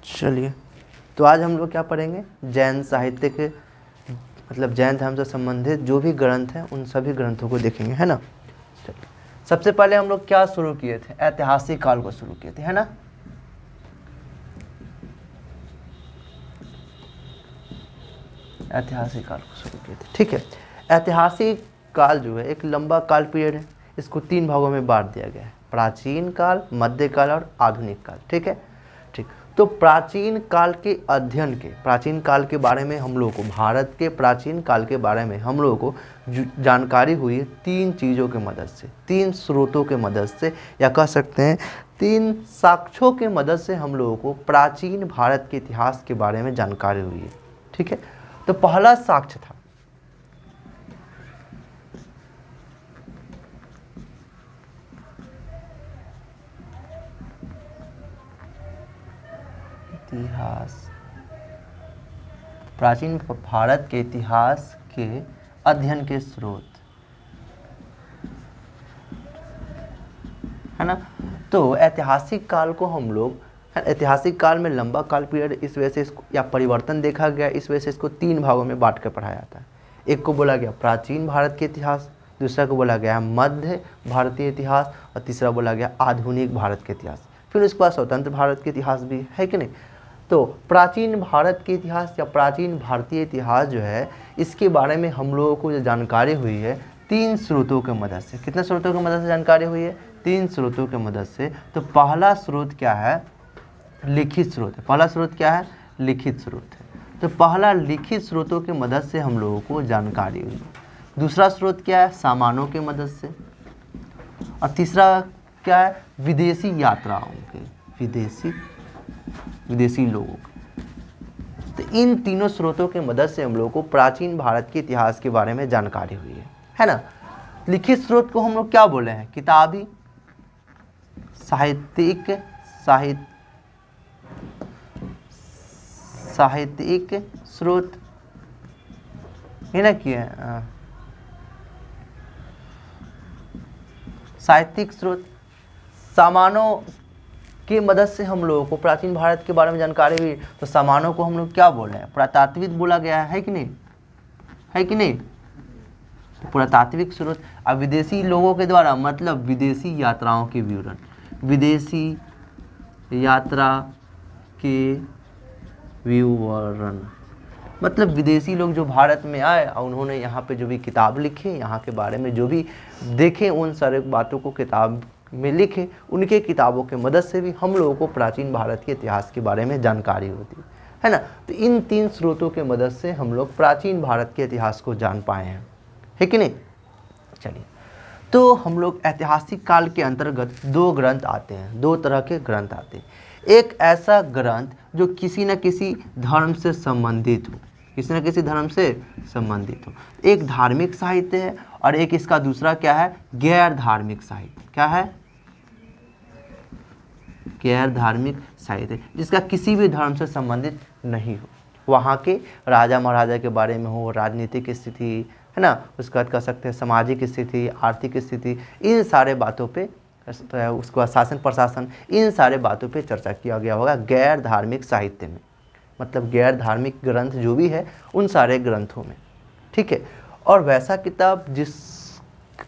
चलिए, तो आज हम लोग क्या पढ़ेंगे, जैन साहित्य के मतलब जैन धर्म से संबंधित जो भी ग्रंथ हैं उन सभी ग्रंथों को देखेंगे, है ना। चलिए, सबसे पहले हम लोग क्या शुरू किए थे, ऐतिहासिक काल को शुरू किए थे, है ना। ऐतिहासिक काल को शुरू किए थे, ठीक है। ऐतिहासिक काल जो है एक लंबा काल पीरियड है, इसको 3 भागों में बांट दिया गया है, प्राचीन काल, मध्यकाल और आधुनिक काल, ठीक है। ठीक, तो प्राचीन काल के अध्ययन के, प्राचीन काल के बारे में हम लोगों को, भारत के प्राचीन काल के बारे में हम लोगों को जानकारी हुई है 3 चीज़ों के मदद से, 3 स्रोतों के मदद से, या कह सकते हैं 3 साक्ष्यों के मदद से हम लोगों को प्राचीन भारत के इतिहास के बारे में जानकारी हुई है, ठीक है। तो पहला साक्ष्य था इतिहास, प्राचीन भारत के इतिहास के अध्ययन के स्रोत, है ना। तो ऐतिहासिक काल को हम लोग, ऐतिहासिक काल में लंबा काल पीरियड, इस वजह से इसको, या परिवर्तन देखा गया, इस वजह से इसको 3 भागों में बांट कर पढ़ाया जाता है। एक को बोला गया प्राचीन भारत के इतिहास, दूसरा को बोला गया मध्य भारतीय इतिहास, और तीसरा बोला गया आधुनिक भारत के इतिहास। फिर उसके बाद स्वतंत्र भारत के इतिहास भी है कि नहीं। तो प्राचीन भारत के इतिहास या प्राचीन भारतीय इतिहास जो है, इसके बारे में हम लोगों को जो जानकारी हुई है 3 स्रोतों के मदद से। कितने स्रोतों की मदद से जानकारी हुई है? 3 स्रोतों के मदद से। तो पहला स्रोत क्या है? लिखित स्रोत है। पहला स्रोत क्या है? लिखित स्रोत है। तो पहला लिखित स्रोतों की मदद से हम लोगों को जानकारी हुई। दूसरा स्रोत क्या है? सामानों की मदद से। और तीसरा क्या है? विदेशी यात्राओं के, विदेशी लोगों के। तो इन तीनों स्रोतों की मदद से हम लोगों को प्राचीन भारत के इतिहास के बारे में जानकारी हुई है ना। लिखित स्रोत को हम लोग क्या बोले हैं? किताबी, साहित्यिक स्रोत, है ना। क्या साहित्यिक स्रोत, सामानों की मदद से हम लोगों को प्राचीन भारत के बारे में जानकारी हुई। तो सामानों को हम लोग क्या बोल रहे हैं? पुरातात्विक बोला गया है कि नहीं, है कि नहीं। तो पुरातात्विक स्रोत। अब विदेशी लोगों के द्वारा मतलब विदेशी यात्राओं के विवरण, विदेशी यात्रा के विवरण मतलब विदेशी लोग जो भारत में आए और उन्होंने यहाँ पे जो भी किताब लिखे, यहाँ के बारे में जो भी देखे, उन सारे बातों को किताब में लिखे, उनके किताबों के मदद से भी हम लोगों को प्राचीन भारत के इतिहास के बारे में जानकारी होती है ना। तो इन 3 स्रोतों के मदद से हम लोग प्राचीन भारत के इतिहास को जान पाए हैं, है कि नहीं। चलिए, तो हम लोग ऐतिहासिक काल के अंतर्गत 2 ग्रंथ आते हैं, 2 तरह के ग्रंथ आते हैं। एक ऐसा ग्रंथ जो किसी न किसी धर्म से संबंधित हो, किसी न किसी धर्म से संबंधित हो। एक धार्मिक साहित्य है और एक इसका दूसरा क्या है? गैर धार्मिक साहित्य। क्या है? गैर धार्मिक साहित्य, जिसका किसी भी धर्म से संबंधित नहीं हो। वहाँ के राजा महाराजा के बारे में हो, राजनीतिक स्थिति, है ना, उसके बाद कह सकते हैं सामाजिक स्थिति, आर्थिक स्थिति, इन सारे बातों पे, उसके बाद शासन प्रशासन, इन सारे बातों पे चर्चा किया गया होगा गैर धार्मिक साहित्य में। मतलब गैर धार्मिक ग्रंथ जो भी है उन सारे ग्रंथों में, ठीक है। और वैसा किताब जिस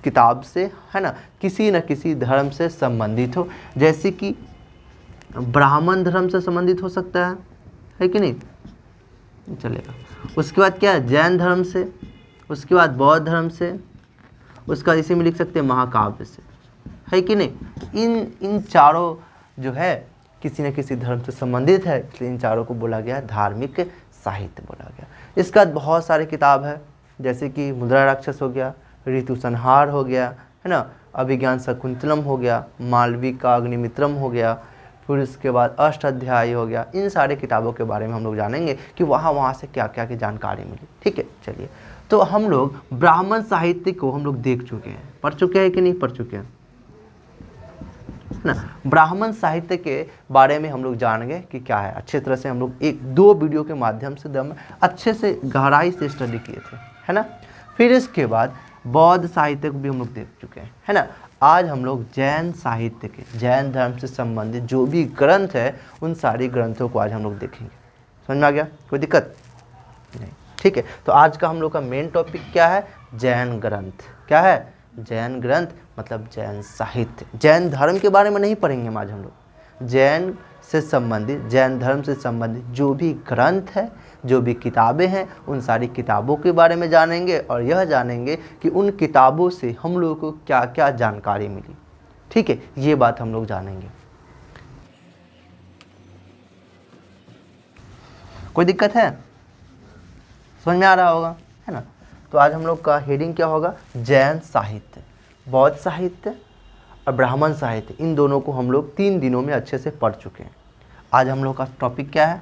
किताब से, है ना, किसी न किसी धर्म से संबंधित हो, जैसे कि ब्राह्मण धर्म से संबंधित हो सकता है कि नहीं, चलेगा। उसके बाद क्या है? जैन धर्म से, उसके बाद बौद्ध धर्म से, उसका इसी में लिख सकते हैं महाकाव्य से, है कि नहीं। इन चारों जो है किसी न किसी धर्म से संबंधित है, इसलिए इन चारों को बोला गया धार्मिक साहित्य बोला गया। इसका बहुत सारे किताब है, जैसे कि मुद्रा राक्षस हो गया, ऋतु संहार हो गया, है ना, अभिज्ञान शकुंतलम हो गया, मालविका अग्निमित्रम हो गया, फिर उसके बाद अष्टाध्यायी हो गया। इन सारे किताबों के बारे में हम लोग जानेंगे कि वहाँ से क्या क्या की जानकारी मिली, ठीक है। चलिए, तो हम लोग ब्राह्मण साहित्य को हम लोग देख चुके हैं, पढ़ चुके हैं कि नहीं पढ़ चुके हैं, ना। ब्राह्मण साहित्य के बारे में हम लोग जानेंगे कि क्या है। अच्छे तरह से हम लोग 1-2 वीडियो के माध्यम से एकदम अच्छे से गहराई से स्टडी किए थे, है ना। फिर इसके बाद बौद्ध साहित्य को भी हम लोग देख चुके हैं, है ना। आज हम लोग जैन साहित्य के, जैन धर्म से संबंधित जो भी ग्रंथ है उन सारी ग्रंथों को आज हम लोग देखेंगे। समझ में आ गया? कोई दिक्कत नहीं, ठीक है। तो आज का हम लोग का मेन टॉपिक क्या है? जैन ग्रंथ। क्या है? जैन ग्रंथ मतलब जैन साहित्य। जैन धर्म के बारे में नहीं पढ़ेंगे हम आज। हम लोग जैन से संबंधित, जैन धर्म से संबंधित जो भी ग्रंथ है, जो भी किताबें हैं, उन सारी किताबों के बारे में जानेंगे और यह जानेंगे कि उन किताबों से हम लोगों को क्या क्या जानकारी मिली। ठीक है, ये बात हम लोग जानेंगे। कोई दिक्कत है? समझ में आ रहा होगा, है ना। तो आज हम लोग का हेडिंग क्या होगा? जैन साहित्य, बौद्ध साहित्य और ब्राह्मण साहित्य। इन दोनों को हम लोग 3 दिनों में अच्छे से पढ़ चुके हैं। आज हम लोग का टॉपिक क्या है?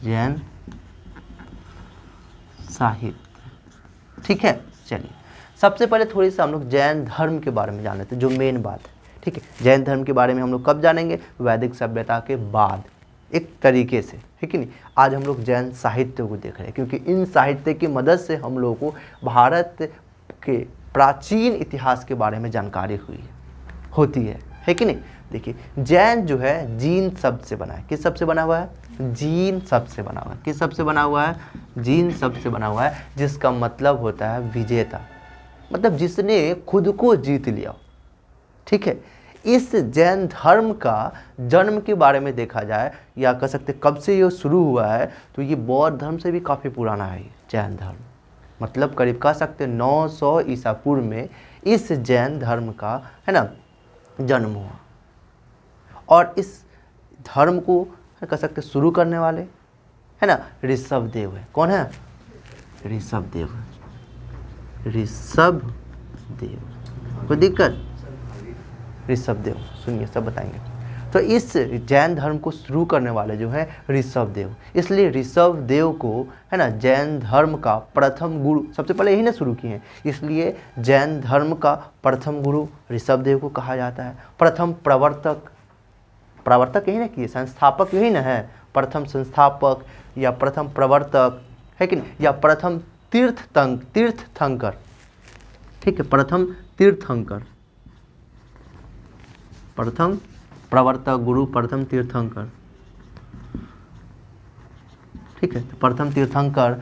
जैन साहित्य। ठीक है, चलिए सबसे पहले थोड़ी सा हम लोग जैन धर्म के बारे में जान लेते हैं, जो मेन बात है। ठीक है, जैन धर्म के बारे में हम लोग कब जानेंगे? वैदिक सभ्यता के बाद, एक तरीके से, है कि नहीं। आज हम लोग जैन साहित्य को देख रहे हैं, क्योंकि इन साहित्य की मदद से हम लोगों को भारत के प्राचीन इतिहास के बारे में जानकारी होती है कि नहीं। देखिए, जैन जो है जीन शब्द से बना है। किस शब्द से बना हुआ है? जीन शब्द से बना हुआ है। किस शब्द से बना हुआ है? जीन शब्द से बना हुआ है, जिसका मतलब होता है विजेता, मतलब जिसने खुद को जीत लिया। ठीक है, इस जैन धर्म का जन्म के बारे में देखा जाए, या कह सकते कब से ये शुरू हुआ है, तो ये बौद्ध धर्म से भी काफ़ी पुराना है। जैन धर्म मतलब करीब कह सकते 900 ईसा पूर्व में इस जैन धर्म का, है ना, जन्म हुआ। और इस धर्म को कह सकते शुरू करने वाले, है ना, ऋषभ देव है। कौन है? ऋषभ देव। ऋषभ देव, कोई दिक्कत? ऋषभ देव, सुनिए सब बताएंगे। तो इस जैन धर्म को शुरू करने वाले जो है ऋषभ देव, इसलिए ऋषभ देव को, है ना, जैन धर्म का प्रथम गुरु सबसे पहले यही ना शुरू किए हैं, इसलिए जैन धर्म का प्रथम गुरु ऋषभ देव को कहा जाता है। प्रथम प्रवर्तक यही ना किए, संस्थापक यही ना है, प्रथम संस्थापक या प्रथम प्रवर्तक, है कि नहीं, या प्रथम तीर्थंकर। ठीक है, प्रथम तीर्थंकर, प्रथम प्रवर्तक गुरु, प्रथम तीर्थंकर। ठीक है, तो प्रथम तीर्थंकर,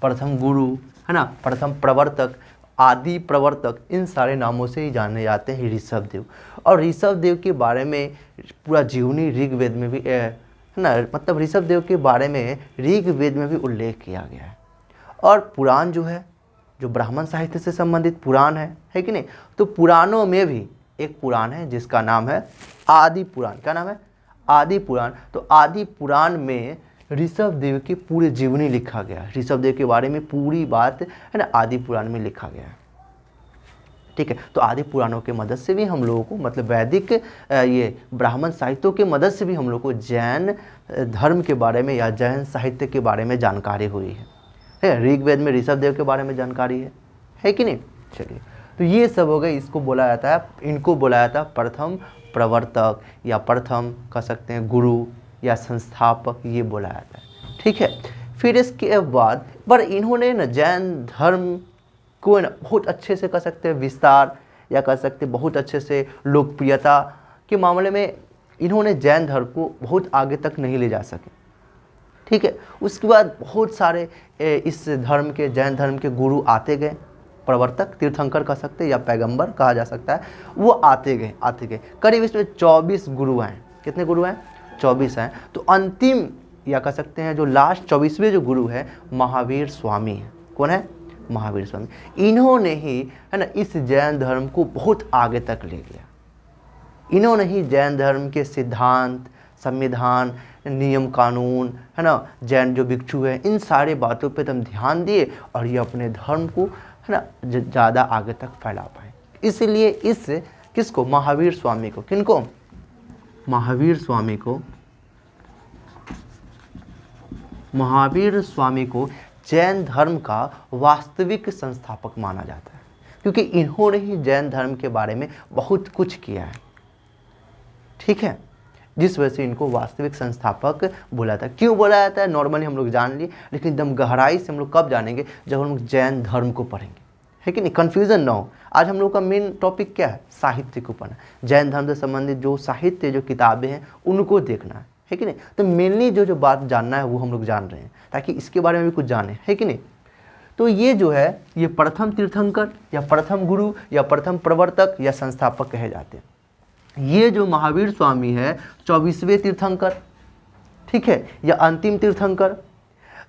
प्रथम गुरु, है ना, प्रथम प्रवर्तक, आदि प्रवर्तक, इन सारे नामों से ही जाने जाते हैं ऋषभ देव। और ऋषभ देव के बारे में पूरा जीवनी ऋग्वेद में भी, है ना, मतलब ऋषभ देव के बारे में ऋग्वेद में भी उल्लेख किया गया है। और पुराण जो है, जो ब्राह्मण साहित्य से संबंधित पुराण है कि नहीं, तो पुराणों में भी एक पुराण है जिसका नाम है आदि पुराण। क्या नाम है? आदि पुराण। तो आदि पुराण में ऋषभ देव की पूरी जीवनी लिखा गया है। ऋषभ देव के बारे में पूरी बात, है ना, आदि पुराण में लिखा गया है। ठीक है, तो आदि पुराणों के मदद से भी हम लोगों को, मतलब वैदिक ये ब्राह्मण साहित्यों के मदद से भी हम लोग को जैन धर्म के बारे में या जैन साहित्य के बारे में जानकारी हुई है। ऋग्वेद में ऋषभ देव के बारे में जानकारी है कि नहीं। चलिए, तो ये सब हो गए। इसको बोला जाता है, इनको बोला जाता है प्रथम प्रवर्तक या प्रथम कह सकते हैं गुरु या संस्थापक, ये बोला जाता है। ठीक है, फिर इसके बाद पर इन्होंने न जैन धर्म को न बहुत अच्छे से कह सकते हैं विस्तार, या कह सकते हैं बहुत अच्छे से लोकप्रियता के मामले में इन्होंने जैन धर्म को बहुत आगे तक नहीं ले जा सके। ठीक है, उसके बाद बहुत सारे इस धर्म के, जैन धर्म के गुरु आते गए, प्रवर्तक, तीर्थंकर कह सकते हैं या पैगंबर कहा जा सकता है, वो आते गए। करीब इसमें 24 गुरु हैं। कितने गुरु हैं? 24 हैं। तो अंतिम या कह सकते हैं जो लास्ट 24वें जो गुरु है महावीर स्वामी है। कौन है? महावीर स्वामी। इन्होंने ही, है ना, इस जैन धर्म को बहुत आगे तक ले गया। इन्होंने ही जैन धर्म के सिद्धांत, संविधान, नियम कानून, है ना, जैन जो भिक्षु है, इन सारे बातों पे तुम ध्यान दिए और ये अपने धर्म को, है ना, ज़्यादा आगे तक फैला पाए। इसलिए इस किसको? महावीर स्वामी को। किनको? महावीर स्वामी को जैन धर्म का वास्तविक संस्थापक माना जाता है, क्योंकि इन्होंने ही जैन धर्म के बारे में बहुत कुछ किया है। ठीक है, जिस वजह से इनको वास्तविक संस्थापक बोला था। क्यों बोला जाता है नॉर्मली हम लोग जान लिए, लेकिन एकदम गहराई से हम लोग कब जानेंगे? जब हम लोग जैन धर्म को पढ़ेंगे। है कि नहीं, कन्फ्यूज़न ना हो। आज हम लोग का मेन टॉपिक क्या है, साहित्य को पढ़ना, जैन धर्म से संबंधित जो साहित्य जो किताबें हैं उनको देखना है कि नहीं। तो मेनली जो बात जानना है वो हम लोग जान रहे हैं, ताकि इसके बारे में भी कुछ जाने, है कि नहीं। तो ये जो है ये प्रथम तीर्थंकर या प्रथम गुरु या प्रथम प्रवर्तक या संस्थापक कहे जाते हैं। ये जो महावीर स्वामी है 24वें तीर्थंकर, ठीक है, या अंतिम तीर्थंकर,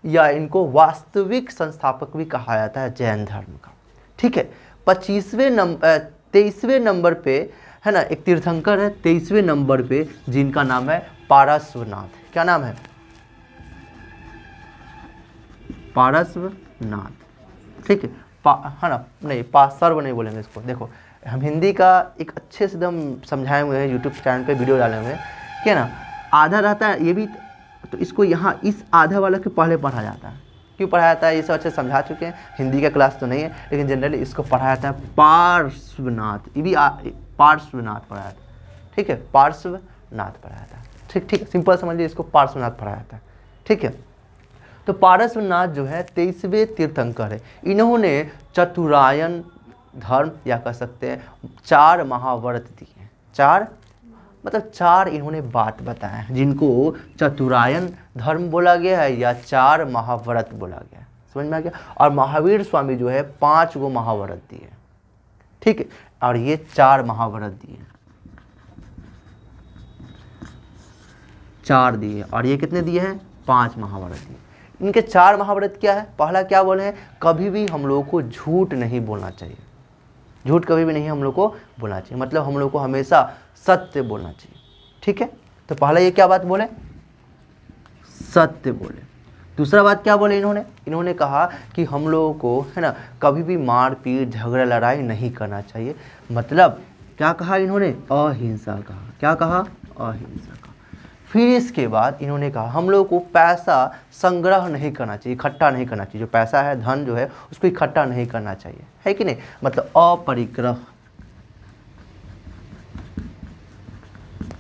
या इनको वास्तविक संस्थापक भी कहा जाता है जैन धर्म का, ठीक है। 23वें नंबर पे है ना एक तीर्थंकर है, 23वें नंबर पे, जिनका नाम है पारस्वनाथ। क्या नाम है, पारस्वनाथ, ठीक है। है ना, नहीं सर्व नहीं बोलेंगे इसको। देखो हम हिंदी का एक अच्छे से एकदम समझाए हुए हैं, यूट्यूब चैनल पे वीडियो डाले हुए हैं, क्या ना, आधा रहता है ये भी, तो इसको यहाँ इस आधा वाला के पहले पढ़ा जाता है। क्यों पढ़ाया जाता है, ये सब अच्छे समझा चुके हैं, हिंदी का क्लास तो नहीं है, लेकिन जनरली इसको पढ़ाया जाता है पार्श्वनाथ, ये भी पार्श्वनाथ पढ़ाया जाता है, ठीक है, पार्श्वनाथ पढ़ाया जाता है, ठीक ठीक, सिंपल समझ लीजिए, इसको पार्श्वनाथ पढ़ाया जाता है, ठीक है। तो पारस्वनाथ जो है 23वें तीर्थंकर है। इन्होंने चतुरायन धर्म या कह सकते हैं 4 महाव्रत दिए हैं। 4 मतलब 4 इन्होंने बात बताया है, जिनको चतुरायन धर्म बोला गया है या 4 महाव्रत बोला गया है। समझ में आ गया। और महावीर स्वामी जो है 5 गो महाव्रत दिए, ठीक है, और ये 4 महाव्रत दिए, 4 दिए, और ये कितने दिए हैं, 5 महाव्रत दिए। इनके 4 महाव्रत क्या है, पहला क्या बोले हैं, कभी भी हम लोगों को झूठ नहीं बोलना चाहिए। झूठ कभी भी नहीं हम लोग को बोलना चाहिए, मतलब हम लोग को हमेशा सत्य बोलना चाहिए, ठीक है। तो पहला ये क्या बात बोले, सत्य बोले। दूसरा बात क्या बोले इन्होंने कहा कि हम लोगों को है ना कभी भी मारपीट झगड़ा लड़ाई नहीं करना चाहिए। मतलब क्या कहा इन्होंने, अहिंसा कहा। क्या कहा, अहिंसा कहा। फिर इसके बाद इन्होंने कहा हम लोग को पैसा संग्रह नहीं करना चाहिए, इकट्ठा नहीं करना चाहिए। जो पैसा है, धन जो है, उसको इकट्ठा नहीं करना चाहिए, है कि नहीं, मतलब अपरिग्रह,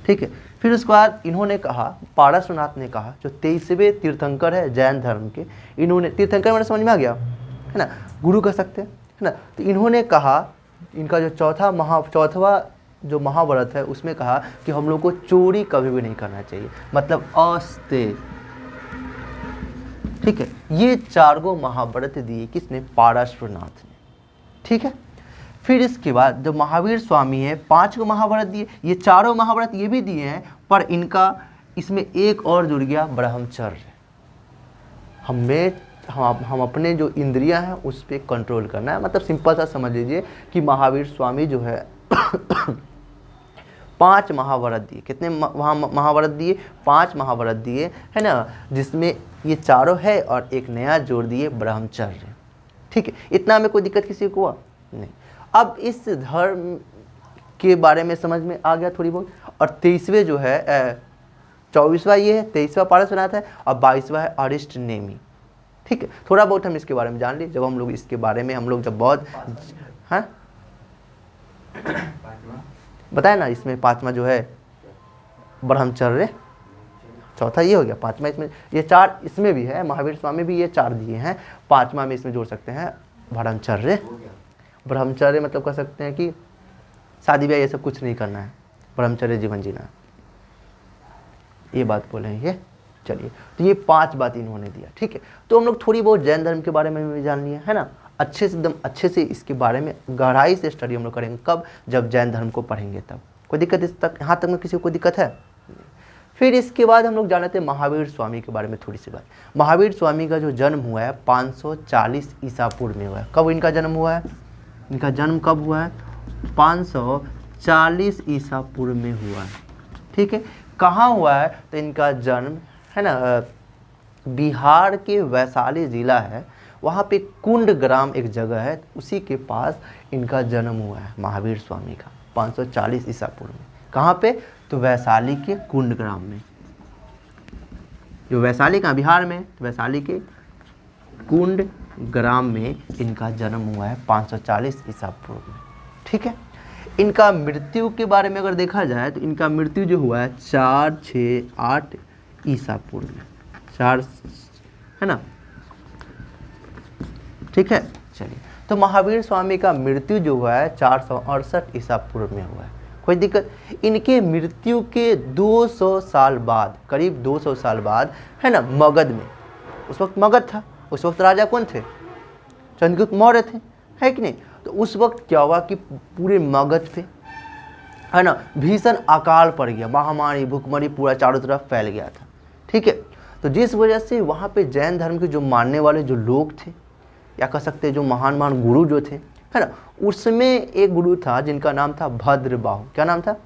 ठीक है। फिर उसके बाद इन्होंने कहा, पारस्वनाथ ने कहा, जो 23वें तीर्थंकर है जैन धर्म के, इन्होंने, तीर्थंकर मैंने समझ में आ गया है ना, गुरु कह सकते हैं, है ना। तो इन्होंने कहा, इनका जो चौथवा जो महाव्रत है उसमें कहा कि हम लोग को चोरी कभी भी नहीं करना चाहिए, मतलब अस्तेय, ठीक है। ये 4 गो महाव्रत दिए किसने, पारस्वनाथ ने, ठीक है। फिर इसके बाद जो महावीर स्वामी है 5 गो महाव्रत दिए, ये 4 महाव्रत ये भी दिए हैं, पर इनका इसमें एक और जुड़ गया, ब्रह्मचर्य। हम अपने जो इंद्रियां हैं उस पर कंट्रोल करना है। मतलब सिंपल सा समझ लीजिए कि महावीर स्वामी जो है 5 महाव्रत दिए। कितने वहाँ महाव्रत दिए, 5 महाव्रत दिए, है ना, जिसमें ये 4 है और एक नया जोड़ दिए, ब्रह्मचर्य, ठीक है। इतना में कोई दिक्कत किसी को हुआ नहीं। अब इस धर्म के बारे में समझ में आ गया थोड़ी बहुत। और 23वें जो है 24वां ये है, 23वां पारस्वनाथ है, और 22वां है अरिष्ट नेमी, ठीक है। थोड़ा बहुत हम इसके बारे में जान लिए, जब हम लोग इसके बारे में हम लोग जब बहुत हाँ बताया ना, इसमें 5वां जो है ब्रह्मचर्य, चौथा ये हो गया, 5वां इसमें, ये 4 इसमें भी है, महावीर स्वामी भी ये 4 दिए हैं, 5वां में इसमें जोड़ सकते हैं ब्रह्मचर्य। ब्रह्मचर्य मतलब कह सकते हैं कि शादी ब्याह ये सब कुछ नहीं करना है, ब्रह्मचर्य जीवन जीना, ये बात बोले हैं ये। चलिए, तो ये 5 बात इन्होंने दिया, ठीक है। तो हम लोग थोड़ी बहुत जैन धर्म के बारे में भी जान लिए, है ना, अच्छे से, एकदम अच्छे से इसके बारे में गहराई से स्टडी हम लोग करेंगे। कब, जब जैन धर्म को पढ़ेंगे तब। कोई दिक्कत इस तक, यहाँ तक में किसी को कोई दिक्कत है। फिर इसके बाद हम लोग जान लेते हैं महावीर स्वामी के बारे में थोड़ी सी बात। महावीर स्वामी का जो जन्म हुआ है 540 ईसा पूर्व में हुआ है। कब इनका जन्म हुआ है, इनका जन्म कब हुआ है, 540 ईसा पूर्व में हुआ है, ठीक है। कहाँ हुआ है, तो इनका जन्म है ना बिहार के वैशाली ज़िला है, वहाँ पे कुंड ग्राम एक जगह है, उसी के पास इनका जन्म हुआ है महावीर स्वामी का 540 ईसा पूर्व में। कहाँ पे, तो वैशाली के कुंड ग्राम में। जो वैशाली का बिहार में, तो वैशाली के कुंड ग्राम में इनका जन्म हुआ है 540 ईसा पूर्व में, ठीक है। इनका मृत्यु के बारे में अगर देखा जाए तो इनका मृत्यु जो हुआ है 468 ईसा पूर्व में, 4 है ना, ठीक है। चलिए, तो महावीर स्वामी का मृत्यु जो हुआ है 468 ईसा पूर्व में हुआ है। कोई दिक्कत, इनके मृत्यु के 200 साल बाद, करीब 200 साल बाद, है ना, मगध में, उस वक्त मगध था, उस वक्त राजा कौन थे? चंद्रगुप्त मौर्य थे, है कि नहीं। तो उस वक्त क्या हुआ कि पूरे मगध पे, है ना, भीषण अकाल पड़ गया, महामारी भूखमरी पूरा चारों तरफ फैल गया था। ठीक है, तो जिस वजह से वहाँ पे जैन धर्म के जो मानने वाले जो लोग थे, या कह सकते हैं जो महान महान गुरु जो थे, है ना, उसमें एक गुरु था जिनका नाम था भद्रबाहु। क्या नाम था?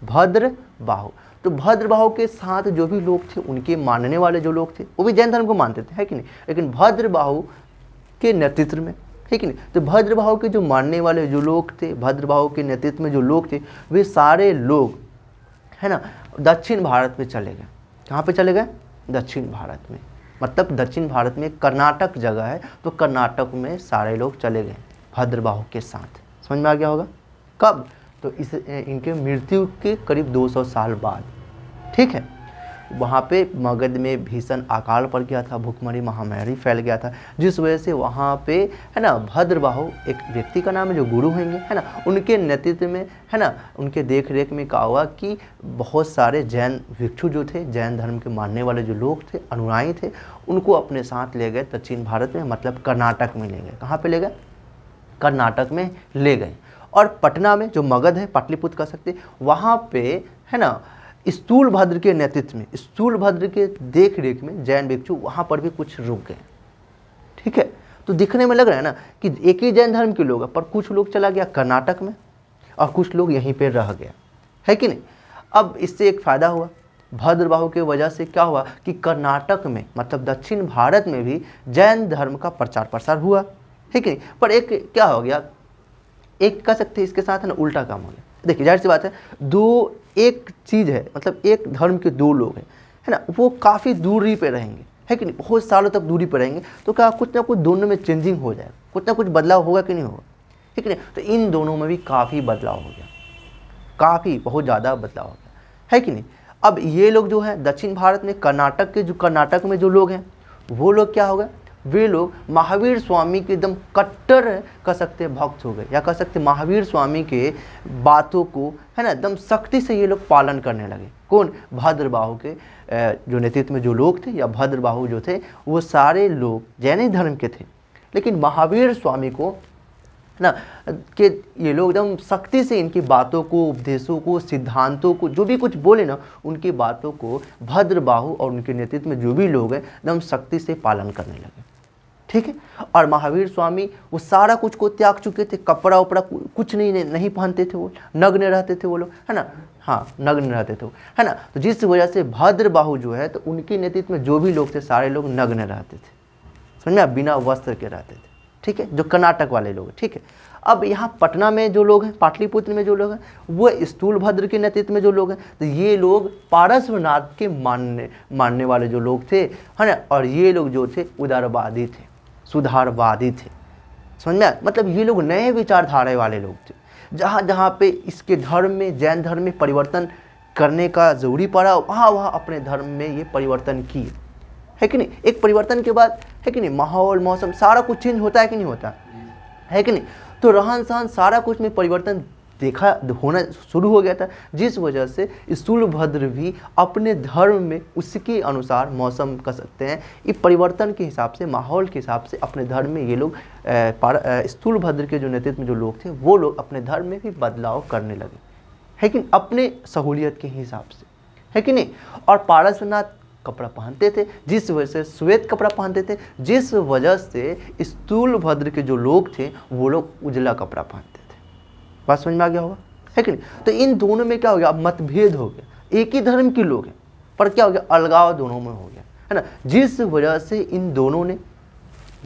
भद्रबाहु। तो भद्रबाहु के साथ जो भी लोग थे, उनके मानने वाले जो लोग थे, वो भी जैन धर्म को मानते थे, है कि नहीं। लेकिन भद्रबाहु के नेतृत्व में, है कि नहीं, तो भद्रबाहु के जो मानने वाले जो लोग थे, भद्रबाहु के नेतृत्व में जो लोग थे, वे सारे लोग, है ना, दक्षिण भारत में चले गए। कहाँ पे चले गए? दक्षिण भारत में। मतलब दक्षिण भारत में कर्नाटक जगह है, तो कर्नाटक में सारे लोग चले गए भद्रबाहु के साथ। समझ में आ गया होगा? कब? तो इनके मृत्यु के करीब 200 साल बाद। ठीक है, वहाँ पे मगध में भीषण अकाल पड़ गया था, भूखमरी महामारी फैल गया था, जिस वजह से वहाँ पे, है ना, भद्रबाहु एक व्यक्ति का नाम है जो गुरु होंगे, है ना, उनके नेतृत्व में, है ना, उनके देख रेख में क्या हुआ कि बहुत सारे जैन भिक्षु जो थे, जैन धर्म के मानने वाले जो लोग थे, अनुयायी थे, उनको अपने साथ ले गए दक्षिण भारत में, मतलब कर्नाटक में ले गए। कहाँ पर ले गए? कर्नाटक में ले गए। और पटना में जो मगध है, पाटलिपुत्र कह सकते, वहाँ पे, है ना, स्थूलभद्र के नेतृत्व में, स्थूलभद्र के देख रेख में जैन भिक्षु वहाँ पर भी कुछ रुक गए। ठीक है, तो दिखने में लग रहा है ना कि एक ही जैन धर्म के लोग हैं, पर कुछ लोग चला गया कर्नाटक में और कुछ लोग यहीं पे रह गया, है कि नहीं। अब इससे एक फ़ायदा हुआ, भद्रबाहु के वजह से क्या हुआ कि कर्नाटक में, मतलब दक्षिण भारत में भी जैन धर्म का प्रचार प्रसार हुआ, है कि नहीं। पर एक क्या हो गया, एक कह सकते हैं इसके साथ, है ना, उल्टा काम हो गया। देखिए, जाहिर सी बात है, दो एक चीज़ है, मतलब एक धर्म के दो लोग हैं, है ना, वो काफ़ी दूरी पे रहेंगे, है कि नहीं, बहुत सालों तक दूरी पे रहेंगे, तो क्या कुछ ना कुछ दोनों में चेंजिंग हो जाएगा, कुछ ना कुछ बदलाव होगा कि नहीं होगा, है कि नहीं। तो इन दोनों में भी काफ़ी बदलाव हो गया, काफ़ी बहुत ज़्यादा बदलाव हो गया, है कि नहीं। अब ये लोग जो है दक्षिण भारत में, कर्नाटक में जो लोग हैं, वो लोग क्या हो गए, वे लोग महावीर स्वामी के एकदम कट्टर कह सकते भक्त हो गए, या कह सकते महावीर स्वामी के बातों को, है ना, एकदम सख्ती से ये लोग पालन करने लगे। कौन? भद्रबाहु के जो नेतृत्व में जो लोग थे, या भद्रबाहु जो थे, वो सारे लोग जैन धर्म के थे, लेकिन महावीर स्वामी को, ना, कि ये लोग एकदम सख्ती से इनकी बातों को, उपदेशों को, सिद्धांतों को, जो भी कुछ बोले ना, उनकी बातों को भद्रबाहु और उनके नेतृत्व में जो भी लोग हैं, एकदम सख्ती से पालन करने लगे। ठीक है, और महावीर स्वामी वो सारा कुछ को त्याग चुके थे, कपड़ा उपड़ा कुछ नहीं पहनते थे, वो नग्न रहते थे वो लोग, है ना, हाँ, नग्न रहते थे वो, है ना। तो जिस वजह से भद्रबाहु जो है, तो उनके नेतृत्व में जो भी लोग थे, सारे लोग नग्न रहते थे, समझ में, बिना वस्त्र के रहते थे। ठीक है, जो कर्नाटक वाले लोग हैं। ठीक है, अब यहाँ पटना में जो लोग हैं, पाटलिपुत्र में जो लोग हैं, वो स्थूलभद्र के नेतृत्व में जो लोग हैं, तो ये लोग पारसनाथ के मानने वाले जो लोग थे, है ना, और ये लोग जो थे उदारवादी थे, सुधारवादी थे, समझ में। मतलब ये लोग नए विचारधारा वाले लोग थे, जहाँ जहाँ पे इसके धर्म में, जैन धर्म में परिवर्तन करने का ज़रूरी पड़ा, वहाँ अपने धर्म में ये परिवर्तन किए, है कि नहीं। एक परिवर्तन के बाद, है कि नहीं, माहौल, मौसम, सारा कुछ चेंज होता है कि नहीं होता, है कि नहीं। तो रहन सहन सारा कुछ में परिवर्तन देखा होना शुरू हो गया था, जिस वजह से स्थूलभद्र भी अपने धर्म में उसके अनुसार, मौसम कह सकते हैं, इस परिवर्तन के हिसाब से, माहौल के हिसाब से अपने धर्म में ये लोग स्थूलभद्र के जो नेतृत्व में जो लोग थे, वो लोग अपने धर्म में भी बदलाव करने लगे, है कि अपने सहूलियत के हिसाब से, है कि नहीं। और पारसनाथ कपड़ा पहनते थे, जिस वजह से श्वेत कपड़ा पहनते थे, जिस वजह से स्थूलभद्र के जो लोग थे, वो लोग उजला कपड़ा पहनते थे। बात समझ में आ गया होगा, है कि नहीं। तो इन दोनों में क्या हो गया, मतभेद हो गया, एक ही धर्म के लोग हैं, पर क्या हो गया, अलगाव दोनों में हो गया, है ना। जिस वजह से इन दोनों ने,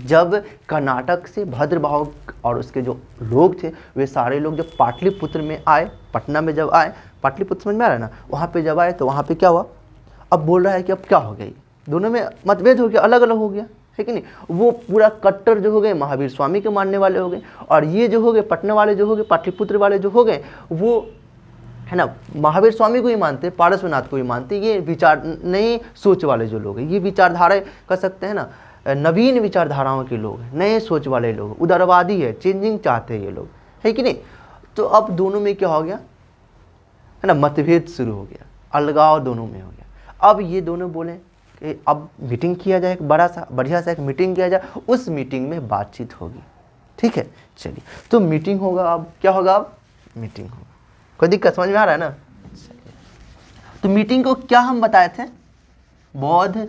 जब कर्नाटक से भद्रबाहु और उसके जो लोग थे, वे सारे लोग जब पाटलिपुत्र में आए, पटना में जब आए, पाटलिपुत्र समझ में आ रहा है ना, वहाँ पे जब आए, तो वहाँ पे क्या हुआ, अब बोल रहा है कि अब क्या हो गया, दोनों में मतभेद हो गया, अलग अलग हो गया, है कि नहीं। वो पूरा कट्टर जो हो गए महावीर स्वामी के मानने वाले हो गए, और ये जो हो गए पटना वाले जो हो गए, पाटलिपुत्र वाले जो हो गए, वो, है ना, महावीर स्वामी को ही मानते, पारसनाथ को ही मानते, ये विचार नई सोच वाले जो लोग हैं, ये विचारधारा कह सकते हैं ना, नवीन विचारधाराओं के लोग हैं, नए सोच वाले लोग, उदारवादी है, चेंजिंग चाहते हैं ये लोग, है कि नहीं। तो अब दोनों में क्या हो गया, है ना, मतभेद शुरू हो गया, अलगाव दोनों में हो गया। अब ये दोनों बोले कि अब मीटिंग किया जाए, एक बड़ा सा बढ़िया सा एक मीटिंग किया जाए, उस मीटिंग में बातचीत होगी, ठीक है। चलिए, तो मीटिंग होगा, अब क्या होगा, अब मीटिंग होगा, कोई दिक्कत समझ में आ रहा है ना। तो मीटिंग को क्या हम बताए थे, बौद्ध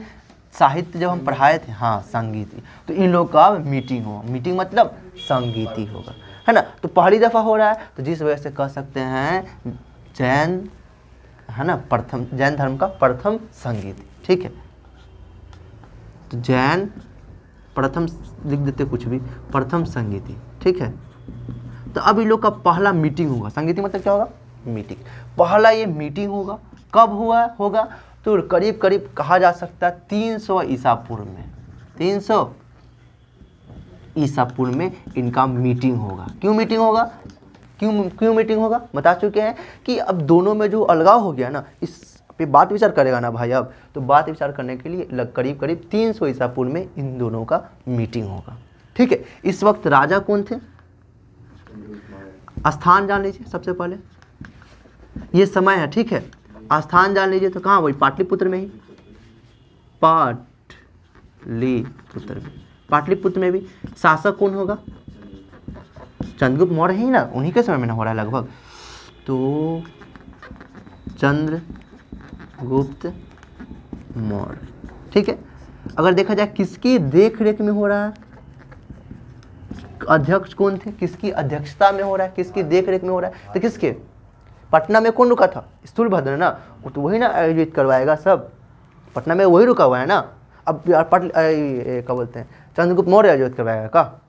साहित्य जब हम पढ़ाए थे, हाँ संगीति, तो इन लोग का मीटिंग होगा, मीटिंग मतलब संगीति होगा, है ना। तो पहली दफ़ा हो रहा है, तो जिस वजह से कह सकते हैं जैन, है ना, प्रथम, जैन धर्म का प्रथम संगीति, ठीक है। तो जैन प्रथम लिख देते कुछ भी, प्रथम संगीति, ठीक है। तो अब इन लोग का पहला मीटिंग होगा, संगीति मतलब क्या होगा, मीटिंग, पहला ये मीटिंग होगा, कब होगा, तो करीब करीब कहा जा सकता है 300 ईसा पूर्व में, 300 ईसा पूर्व में इनका मीटिंग होगा। क्यों मीटिंग होगा, क्यों मीटिंग होगा, बता चुके हैं कि अब दोनों में जो अलगाव हो गया ना, इस पे बात विचार करेगा ना भाई। अब तो बात विचार करने के लिए करीब करीब 300 ईसा पूर्व में इन दोनों का मीटिंग होगा, ठीक है। इस वक्त राजा कौन थे, स्थान जान लीजिए सबसे पहले, ये समय है, ठीक है। स्थान जान लीजिए, तो कहाँ, वही पाटलिपुत्र में ही, पाटलिपुत्र में भी शासक कौन होगा, चंद्रगुप्त मौर्य ही ना, उन्हीं के समय में ना हो रहा है लगभग, तो चंद्रगुप्त मौर्य, ठीक है। अगर देखा जाए किसकी देख रेख में हो रहा है, अध्यक्ष कौन थे, किसकी अध्यक्षता में हो रहा है, किसकी देख रेख में हो रहा है, तो किसके, पटना में कौन रुका था, स्थूलभद्र ना, वो तो वही ना आयोजित करवाएगा सब, पटना में वही रुका हुआ है ना। अब क्या बोलते हैं, चंद्रगुप्त मौर्य आयोजित करवाएगा का,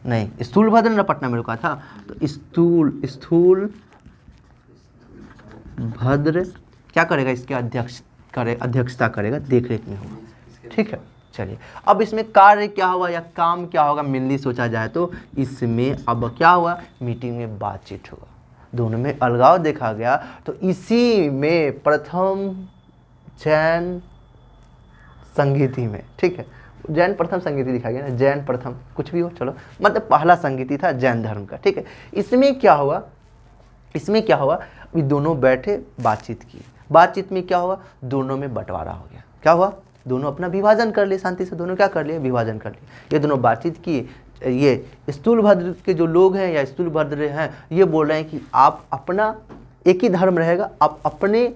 नहीं, स्थूलभद्र ना पटना में रुका था, तो स्थूल भद्र क्या करेगा, इसके अध्यक्षता करेगा, देख रेख में होगा, ठीक है। चलिए, अब इसमें कार्य क्या हुआ या काम क्या होगा, मेनली सोचा जाए तो इसमें अब क्या हुआ, मीटिंग में बातचीत होगा, दोनों में अलगाव देखा गया, तो इसी में प्रथम जैन संगीति में, ठीक है, जैन प्रथम संगीति दिखा गया ना, जैन प्रथम कुछ भी हो, चलो, मतलब पहला संगीति था जैन धर्म का, ठीक है। इसमें क्या हुआ, ये दोनों बैठे बातचीत की, बातचीत में क्या हुआ, दोनों में बंटवारा हो गया, क्या हुआ, दोनों अपना विभाजन कर लिए, शांति से दोनों क्या कर लिए, विभाजन कर लिए, ये दोनों बातचीत की। ये स्थूलभद्र के जो लोग हैं या स्थूलभद्र हैं, ये बोल रहे हैं कि आप अपना एक ही धर्म रहेगा, आप अपने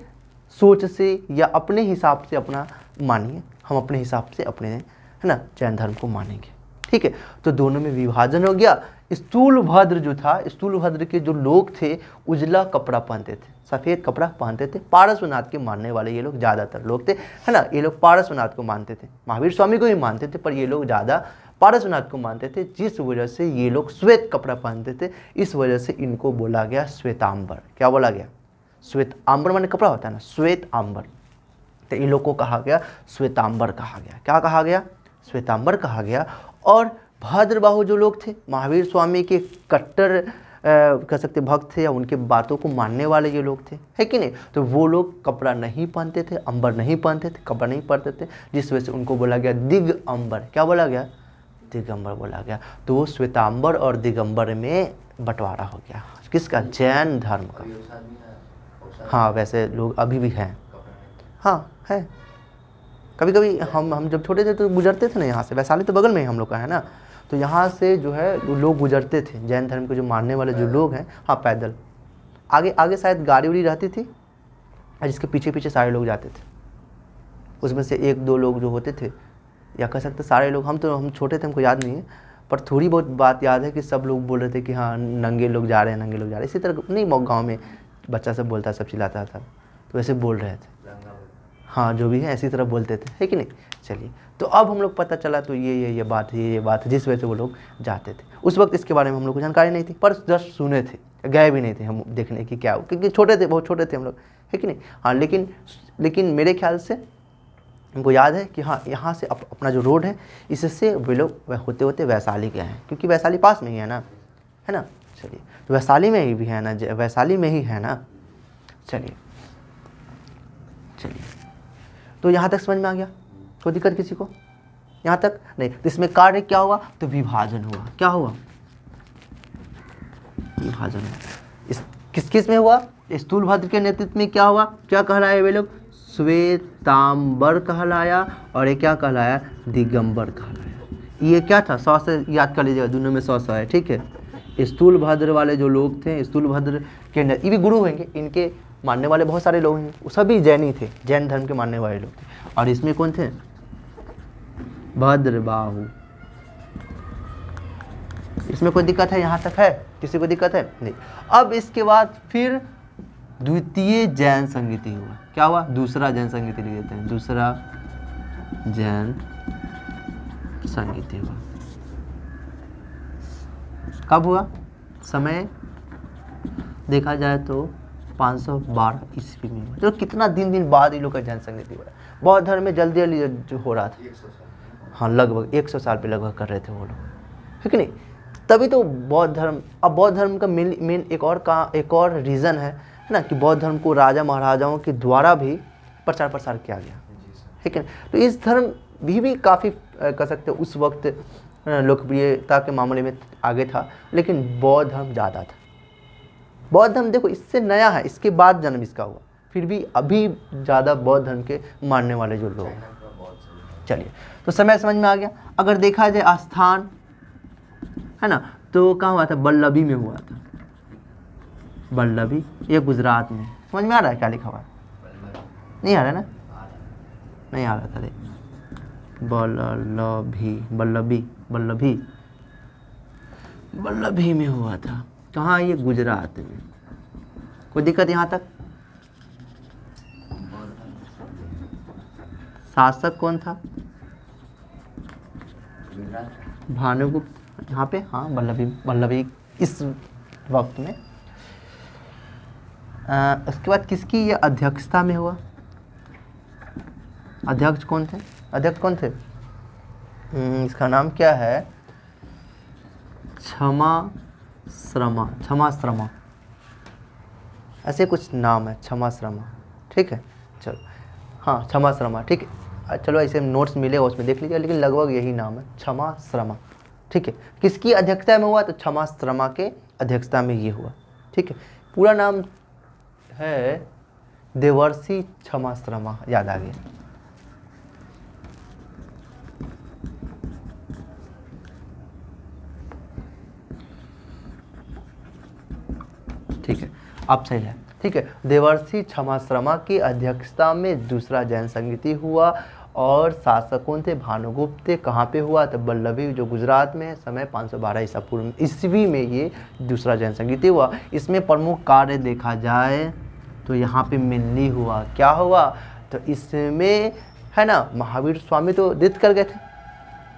सोच से या अपने हिसाब से अपना मानिए, हम अपने हिसाब से अपने, है ना, जैन धर्म को मानेंगे, ठीक है। तो दोनों में विभाजन हो गया। स्थूलभद्र जो था, स्थूलभद्र के जो लोग थे उजला कपड़ा पहनते थे, सफ़ेद कपड़ा पहनते थे, पारसनाथ के मानने वाले ये लोग ज़्यादातर लोग थे, है ना, ये लोग पारसनाथ को मानते थे, महावीर स्वामी को ही मानते थे, पर ये लोग ज़्यादा पारसनाथ को मानते थे, जिस वजह से ये लोग श्वेत कपड़ा पहनते थे, इस वजह से इनको बोला गया श्वेतांबर। क्या बोला गया, श्वेतांबर माने कपड़ा होता है ना, श्वेत आंबर, तो इन लोग को कहा गया श्वेतांबर कहा गया। क्या कहा गया, श्वेतांबर कहा गया। और भद्रबाहु जो लोग थे, महावीर स्वामी के कट्टर कह सकते भक्त थे या उनके बातों को मानने वाले ये लोग थे, है कि नहीं, तो वो लोग कपड़ा नहीं पहनते थे, अंबर नहीं पहनते थे, कपड़ा नहीं पहनते थे, जिस वजह से उनको बोला गया दिगंबर। क्या बोला गया, दिगंबर बोला गया। तो वो श्वेतांबर और दिगंबर में बंटवारा हो गया, किसका, जैन धर्म का। हाँ, वैसे लोग अभी भी हैं, हाँ है, कभी कभी हम जब छोटे थे तो गुजरते थे ना यहाँ से, वैशाली तो बगल में ही हम लोग का है ना, तो यहाँ से जो है लोग गुजरते थे, जैन धर्म के जो मानने वाले जो लोग हैं, हाँ पैदल, आगे शायद गाड़ी उड़ी रहती थी, जिसके पीछे पीछे सारे लोग जाते थे, उसमें से एक दो लोग जो होते थे, या कह सकते सारे लोग, हम छोटे थे, हमको याद नहीं है, पर थोड़ी बहुत बात याद है कि सब लोग बोल रहे थे कि हाँ नंगे लोग जा रहे हैं, नंगे लोग जा रहे हैं, इसी तरह नहीं, गाँव में बच्चा सब बोलता, सब चिल्लाता था, तो वैसे बोल रहे थे, हाँ जो भी है ऐसी तरह बोलते थे, है कि नहीं। चलिए, तो अब हम लोग पता चला, तो ये बात है, ये बात है, जिस वजह से वो लोग जाते थे। उस वक्त इसके बारे में हम लोग को जानकारी नहीं थी, पर जस्ट सुने थे, गए भी नहीं थे हम देखने की क्या हो, क्योंकि छोटे थे, बहुत छोटे थे हम लोग, है कि नहीं। हाँ, लेकिन मेरे ख्याल से हमको याद है कि हाँ यहाँ से अपना जो रोड है, इससे वे लोग होते होते वैशाली गए हैं, क्योंकि वैशाली पास में ही है ना। चलिए, तो वैशाली में ही भी है ना, वैशाली में ही है ना। चलिए, तो यहाँ तक समझ में आ गया, कोई दिक्कत किसी को, यहाँ तक नहीं। तो इसमें कार्य क्या हुआ, तो विभाजन हुआ। क्या हुआ, विभाजन हुआ। इस किस किस में हुआ, स्थूलभद्र के नेतृत्व में क्या हुआ, क्या कहलाए वे लोग, श्वेतांबर कहलाया, और ये क्या कहलाया, दिगंबर कहलाया। ये क्या था, 100 से याद कर लीजिएगा, दोनों में 100 है, ठीक है। स्थूलभद्र वाले जो लोग थे, स्थूलभद्र के ये भी गुरु होंगे, इनके मानने वाले बहुत सारे लोग हैं, वो सभी जैनी थे, जैन धर्म के मानने वाले लोग थे। और इसमें कौन थे, भद्रबाहु। इसमें कोई दिक्कत है, यहाँ तक है, किसी को दिक्कत है नहीं। अब इसके बाद फिर द्वितीय जैन संगीति हुआ। क्या हुआ, दूसरा जैन संगीति लिख देते हैं, दूसरा जैन संगीति हुआ। कब हुआ, समय देखा जाए तो 512 ईस्वी में हुआ। तो कितना दिन बाद ये लोग का जैन संगीति हुआ। बौद्ध धर्म में जल्दी जल्दी जो हो रहा था, हाँ लगभग 100 साल पे लगभग कर रहे थे वो लोग, है कि नहीं। तभी तो बौद्ध धर्म, अब बौद्ध धर्म का मेन एक और रीज़न है ना, कि बौद्ध धर्म को राजा महाराजाओं के द्वारा भी प्रचार प्रसार किया गया, है कि नहीं। तो इस धर्म भी काफ़ी कह सकते हैं उस वक्त लोकप्रियता के मामले में आगे था, लेकिन बौद्ध धर्म ज़्यादा था। बौद्ध धर्म देखो इससे नया है, इसके बाद जन्म इसका हुआ, फिर भी अभी ज़्यादा बौद्ध धर्म के मानने वाले जो लोग हैं। चलिए, तो समय समझ में आ गया। अगर देखा जाए स्थान, है ना, तो कहाँ हुआ था, बल्लभी में हुआ था। बल्लभी, ये गुजरात में। समझ में आ रहा है क्या लिखा हुआ है, नहीं आ रहा है ना, नहीं आ रहा था रे, बल्लभी में हुआ था। कहाँ, ये गुजरात में। कोई दिक्कत यहाँ तक, शासक कौन था, भानुगुप्त। यहाँ पे हाँ बल्लभी इस वक्त में। उसके बाद किसकी ये अध्यक्षता में हुआ, अध्यक्ष कौन थे, इसका नाम क्या है, क्षमा ऐसे कुछ नाम है, क्षमा, ठीक है। चलो हाँ, क्षमा, ठीक है। चलो ऐसे नोट्स मिलेगा उसमें देख लीजिए, लेकिन लगभग यही नाम है, क्षमा, ठीक है। किसकी अध्यक्षता में हुआ, तो क्षमा के अध्यक्षता में ये हुआ, ठीक है। पूरा नाम है देवर्षि क्षमा, याद आ गया। ठीक है, अब सही है, ठीक है। देवर्षि क्षमा की अध्यक्षता में दूसरा जैन संगीति हुआ, और शासक कौन थे, भानुगुप्त थे। कहाँ पे हुआ, तो बल्लभी जो गुजरात में, समय 512 ईसा पूर्व ईस्वी में ये दूसरा जैन संगीति हुआ। इसमें प्रमुख कार्य देखा जाए तो यहाँ पे मेनली हुआ, क्या हुआ, तो इसमें है ना, महावीर स्वामी तो डेथ कर गए थे,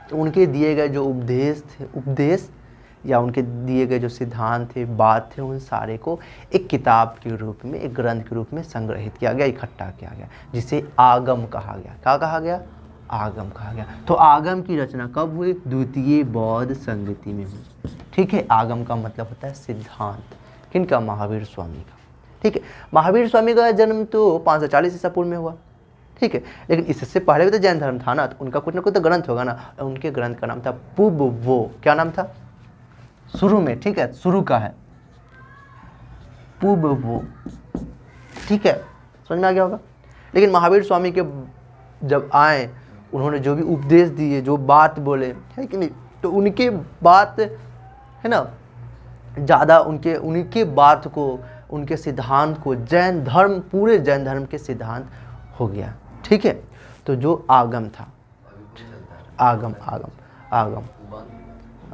तो उनके दिए गए जो उपदेश या उनके दिए गए जो सिद्धांत थे, बात थे, उन सारे को एक किताब के रूप में, एक ग्रंथ के रूप में संग्रहित किया गया, इकट्ठा किया गया, जिसे आगम कहा गया। क्या कहा गया, आगम कहा गया। तो आगम की रचना कब हुई, द्वितीय बौद्ध संगीति में हुई, ठीक है। आगम का मतलब होता है सिद्धांत, किनका, महावीर स्वामी का, ठीक है। महावीर स्वामी का जन्म तो 540 ईसा पूर्व में हुआ, ठीक है। लेकिन इससे पहले भी तो जैन धर्म था ना, तो उनका कुछ ना कुछ तो ग्रंथ होगा ना। उनके ग्रंथ का नाम था पुबवो। क्या नाम था, शुरू में, ठीक है, शुरू का है पुबवो, ठीक है, समझ में आ गया होगा। लेकिन महावीर स्वामी के जब आए, उन्होंने जो भी उपदेश दिए, जो बात बोले, है कि नहीं, तो उनके बात है ना, ज़्यादा उनके बात को, उनके सिद्धांत को जैन धर्म, पूरे जैन धर्म के सिद्धांत हो गया, ठीक है। तो जो आगम था, आगम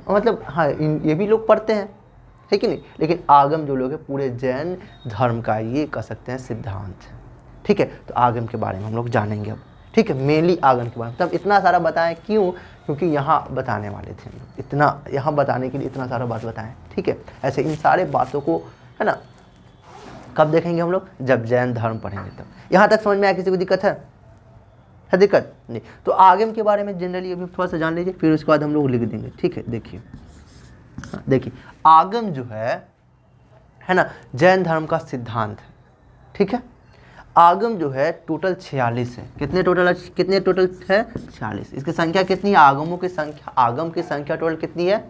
मतलब हाँ, ये भी लोग पढ़ते हैं, है कि नहीं, लेकिन आगम जो लोग हैं पूरे जैन धर्म का ये कह सकते हैं सिद्धांत है, ठीक है। तो आगम के बारे में हम लोग जानेंगे अब, ठीक है। मेनली आगम के बारे में तब इतना सारा बताएं, क्यों, क्योंकि यहाँ बताने वाले थे हम लोग, इतना यहाँ बताने के लिए इतना सारा बात बताएं, ठीक है। ऐसे इन सारे बातों को है ना कब देखेंगे हम लोग, जब जैन धर्म पढ़ेंगे तब। यहाँ तक समझ में आया, किसी को दिक्कत है दिक्कत नहीं। तो आगम के बारे में जनरली अभी थोड़ा सा जान लीजिए, फिर उसके बाद हम लोग लिख देंगे, ठीक है। देखिए आगम जो है ना, जैन धर्म का सिद्धांत है, ठीक है। आगम जो है टोटल 46 है। कितने टोटल है? 46। इसकी संख्या कितनी है? आगम की संख्या टोटल कितनी है?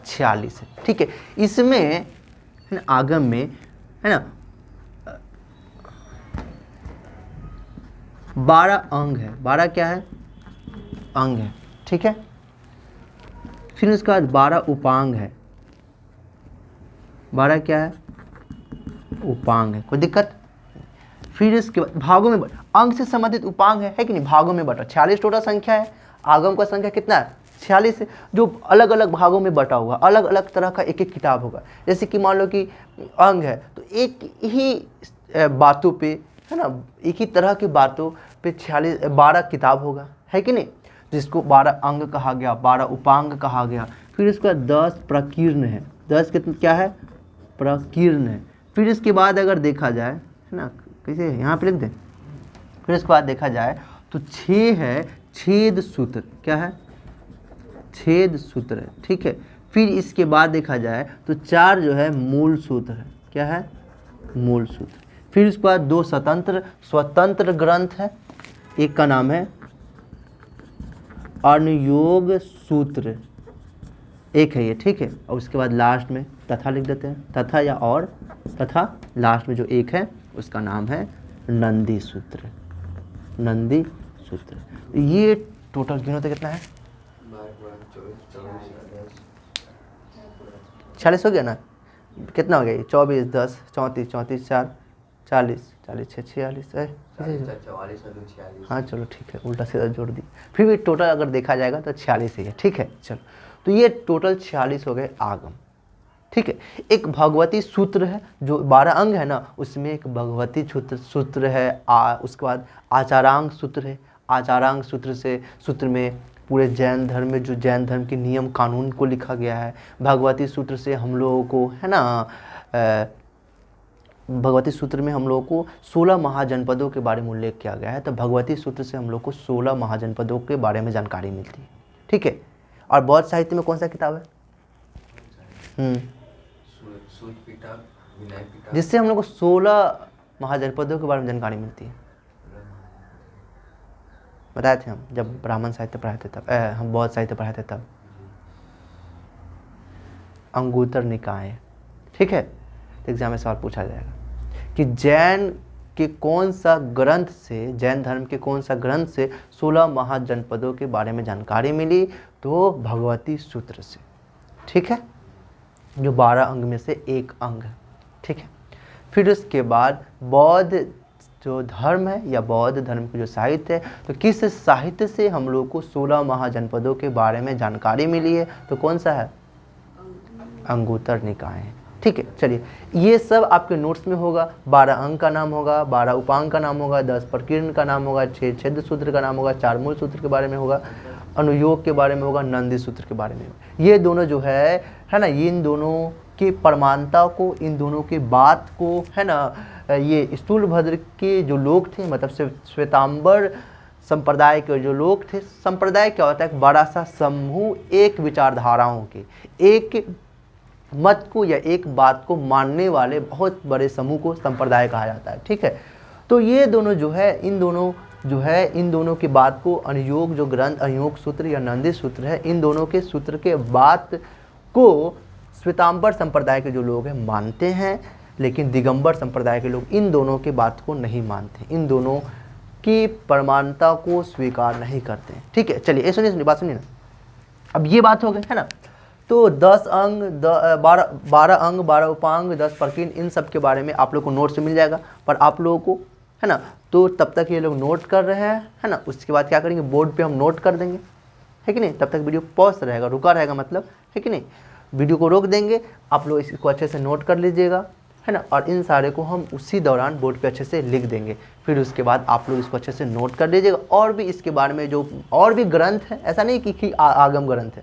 46 है। ठीक है, इसमें है ना, आगम में है ना 12 अंग है। 12 क्या है? अंग है। ठीक है, फिर उसके बाद 12 उपांग है। 12 क्या है? उपांग है। कोई दिक्कत? फिर इसके बाद भागों में अंग से संबंधित उपांग है कि नहीं? भागों में बटा 46 टोटल संख्या है। आगम का संख्या कितना है? 46 है, जो अलग अलग भागों में बटा हुआ, अलग अलग तरह का एक एक किताब होगा। जैसे कि मान लो कि अंग है तो एक ही बातों पे है ना, एक ही तरह की बातों पे 12 किताब होगा, है कि नहीं? जिसको 12 अंग कहा गया, 12 उपांग कहा गया। फिर इसका 10 प्रकीर्ण है। 10 कितना क्या है? प्रकीर्ण है। फिर इसके बाद अगर देखा जाए है ना, कैसे यहाँ पे लिख दें, फिर इसके बाद देखा जाए तो 6 है छेद सूत्र। क्या है? छेद सूत्र है। ठीक है, फिर इसके बाद देखा जाए तो 4 जो है मूल सूत्र है। क्या है? मूल सूत्र। फिर इसके बाद 2 स्वतंत्र ग्रंथ है। एक का नाम है अनुयोग सूत्र, एक है ये। ठीक है, और उसके बाद लास्ट में तथा लिख देते हैं, तथा या और तथा, लास्ट में जो एक है उसका नाम है नंदी सूत्र। नंदी सूत्र। ये टोटल गिनो तो कितना है? 46 हो गया ना? कितना हो गया ये? 24, 10, 34, 34, 4, 40, 40, 6, 46 है। हाँ चलो ठीक है, उल्टा सीधा जोड़ दी। फिर भी टोटल अगर देखा जाएगा तो 46 ही है। ठीक है, चलो तो ये टोटल 46 हो गए आगम। ठीक है, एक भगवती सूत्र है, जो 12 अंग है ना, उसमें एक भगवती सूत्र है। उसके बाद आचारांग सूत्र है। आचारांग सूत्र में पूरे जैन धर्म में जो जैन धर्म के नियम कानून को लिखा गया है। भगवती सूत्र से हम लोगों को है ना, भगवती सूत्र में हम लोगों को 16 महाजनपदों के बारे में उल्लेख किया गया है। तो भगवती सूत्र से हम लोग को 16 महाजनपदों के बारे में जानकारी मिलती है। ठीक है, और बौद्ध साहित्य में कौन सा किताब है? जिससे हम लोग को 16 महाजनपदों के बारे में जानकारी मिलती है। बताए थे हम जब ब्राह्मण साहित्य पढ़ाए थे तब, हम बौद्ध साहित्य पढ़ाए थे तब, अंगुत्तर निकाय। ठीक है, एग्जाम में सवाल पूछा जाएगा कि जैन के कौन सा ग्रंथ से, जैन धर्म के कौन सा ग्रंथ से 16 महाजनपदों के बारे में जानकारी मिली? तो भगवती सूत्र से। ठीक है, जो 12 अंग में से एक अंग है। ठीक है, फिर उसके बाद बौद्ध जो धर्म है या बौद्ध धर्म की जो साहित्य है, तो किस साहित्य से हम लोग को 16 महाजनपदों के बारे में जानकारी मिली है? तो कौन सा है? अंगुत्तर निकाय है। ठीक है, चलिए ये सब आपके नोट्स में होगा। 12 अंग का नाम होगा, 12 उपांग का नाम होगा, 10 प्रकीर्ण का नाम होगा, 6 छेद सूत्र का नाम होगा, 4 मूल सूत्र के बारे में होगा, अनुयोग के बारे में होगा, नंदी सूत्र के बारे में होगा। ये दोनों जो है ना, इन दोनों की प्रमाणता को, इन दोनों की बात को है ना, ये स्थूलभद्र के जो लोग थे, मतलब श्वेतांबर संप्रदाय के जो लोग थे। संप्रदाय क्या होता है? एक बड़ा सा समूह, एक विचारधाराओं के, एक मत को या एक बात को मानने वाले बहुत बड़े समूह को संप्रदाय कहा जाता है। ठीक है, तो ये दोनों जो है, इन दोनों की बात को अनुयोग जो ग्रंथ, अनुयोग सूत्र या नंदी सूत्र है, इन दोनों के सूत्र के बात को श्वेतांबर संप्रदाय के जो लोग हैं मानते हैं, लेकिन दिगंबर संप्रदाय के लोग इन दोनों के बात को नहीं मानते, इन दोनों की प्रमाणता को स्वीकार नहीं करते। ठीक है, चलिए ये सुनिए बात सुनिए ना। अब ये बात हो गई है ना, तो 10 अंग, 12 अंग, 12 उपांग, 10 प्रकीर्ण, इन सब के बारे में आप लोग को नोट से मिल जाएगा। पर आप लोगों को है ना, तो तब तक ये लोग नोट कर रहे हैं है ना, उसके बाद क्या करेंगे, बोर्ड पे हम नोट कर देंगे, है कि नहीं। तब तक वीडियो पॉज रहेगा, रुका रहेगा मतलब, है कि नहीं। वीडियो को रोक देंगे, आप लोग इसको अच्छे से नोट कर लीजिएगा, है ना। और इन सारे को हम उसी दौरान बोर्ड पे अच्छे से लिख देंगे। फिर उसके बाद आप लोग इसको अच्छे से नोट कर लीजिएगा। और भी इसके बारे में जो और भी ग्रंथ है, ऐसा नहीं कि आगम ग्रंथ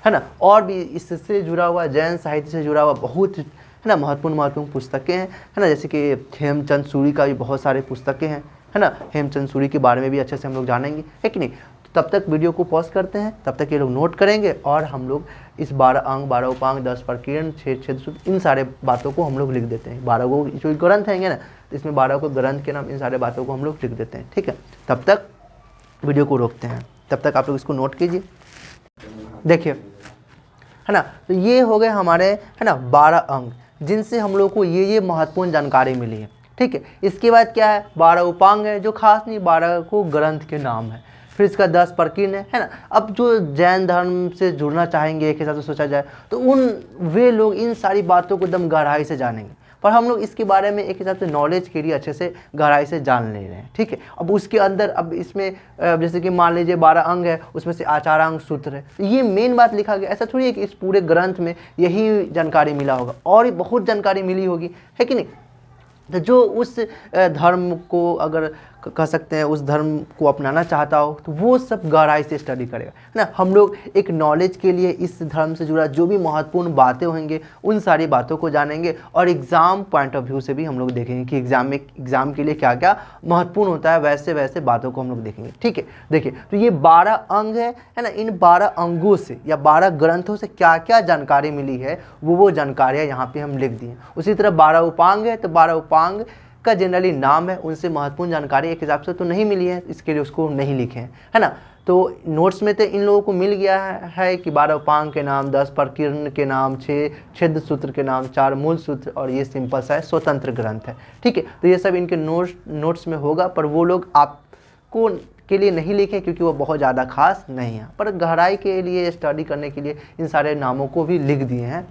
है ना, और भी इससे जुड़ा हुआ, जैन साहित्य से जुड़ा हुआ बहुत है ना महत्वपूर्ण पुस्तकें हैं, है ना। जैसे कि हेमचंद सूरी का भी बहुत सारे पुस्तकें हैं, है ना। हेमचंद सूरी के बारे में भी अच्छे से हम लोग जानेंगे, है कि नहीं। तो तब तक वीडियो को पॉज करते हैं, तब तक ये लोग नोट करेंगे और हम लोग इस 12 अंग, 12 उपांग, 10 प्रकीर्ण, 6 छेद सूत्र, इन सारे बातों को हम लोग लिख देते हैं। 12 जो ग्रंथ हैं ना, तो इसमें 12 को ग्रंथ के नाम, इन सारे बातों को हम लोग लिख देते हैं। ठीक है, तब तक वीडियो को रोकते हैं, तब तक आप लोग इसको नोट कीजिए। देखिए, है ना, तो ये हो गए हमारे, है ना, 12 अंग जिनसे हम लोग को ये महत्वपूर्ण जानकारी मिली है। ठीक है, इसके बाद क्या है, 12 उपांग है जो खास नहीं, 12 को ग्रंथ के नाम है। फिर इसका 10 प्रकीर्ण है ना। अब जो जैन धर्म से जुड़ना चाहेंगे एक हिसाब से सोचा जाए तो वे लोग इन सारी बातों को एकदम गहराई से जानेंगे, पर हम लोग इसके बारे में एक हिसाब से नॉलेज के लिए अच्छे से गहराई से जान ले रहे हैं। ठीक है, अब उसके अंदर, अब इसमें जैसे कि मान लीजिए 12 अंग है, उसमें से आचारांग सूत्र है, तो ये मेन बात लिखा गया। ऐसा थोड़ी है कि इस पूरे ग्रंथ में यही जानकारी मिला होगा, और भी बहुत जानकारी मिली होगी, है कि नहीं। तो जो उस धर्म को, अगर कह सकते हैं उस धर्म को अपनाना चाहता हो, तो वो सब गहराई से स्टडी करेगा, है ना। हम लोग एक नॉलेज के लिए इस धर्म से जुड़ा जो भी महत्वपूर्ण बातें होंगे उन सारी बातों को जानेंगे, और एग्ज़ाम पॉइंट ऑफ व्यू से भी हम लोग देखेंगे कि एग्ज़ाम के लिए क्या क्या महत्वपूर्ण होता है, वैसे वैसे बातों को हम लोग देखेंगे। ठीक है, देखिए, तो ये 12 अंग है ना। इन 12 अंगों से या 12 ग्रंथों से क्या क्या जानकारी मिली है, वो जानकारियाँ यहाँ पर हम लिख दिए। उसी तरह 12 उपांग है, तो 12 उपांग का जनरली नाम है, उनसे महत्वपूर्ण जानकारी एक हिसाब से तो नहीं मिली है, इसके लिए उसको नहीं लिखे हैं, है ना। तो नोट्स में तो इन लोगों को मिल गया है कि 12 उपांग के नाम, 10 प्रकीर्ण के नाम, 6 छेद सूत्र के नाम, 4 मूल सूत्र, और ये सिंपल सा स्वतंत्र ग्रंथ है। ठीक है, तो ये सब इनके नोट्स में होगा, पर वो लोग आपको के लिए नहीं लिखे क्योंकि वो बहुत ज़्यादा खास नहीं है, पर गहराई के लिए, स्टडी करने के लिए इन सारे नामों को भी लिख दिए हैं।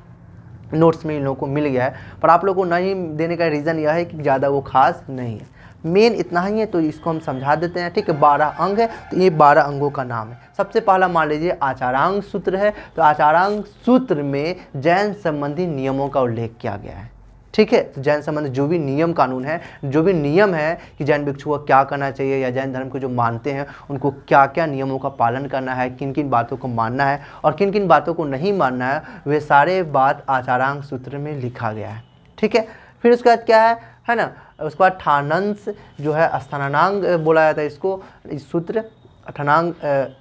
नोट्स में इन लोगों को मिल गया है, पर आप लोगों को नहीं देने का रीज़न यह है कि ज़्यादा वो खास नहीं है। मेन इतना ही है, तो इसको हम समझा देते हैं। ठीक है, 12 अंग है, तो ये 12 अंगों का नाम है। सबसे पहला मान लीजिए आचारांग सूत्र है, तो आचारांग सूत्र में जैन संबंधी नियमों का उल्लेख किया गया है। ठीक है, तो जैन संबंधी जो भी नियम कानून है, जो भी नियम है कि जैन भिक्षु को क्या करना चाहिए, या जैन धर्म को जो मानते हैं उनको क्या क्या नियमों का पालन करना है, किन किन बातों को मानना है और किन किन बातों को नहीं मानना है, वे सारे बात आचारांग सूत्र में लिखा गया है। ठीक है, फिर उसके बाद क्या है ना, उसके बाद ठानंस जो है, स्थानांग बोला जाता है इसको, इस सूत्र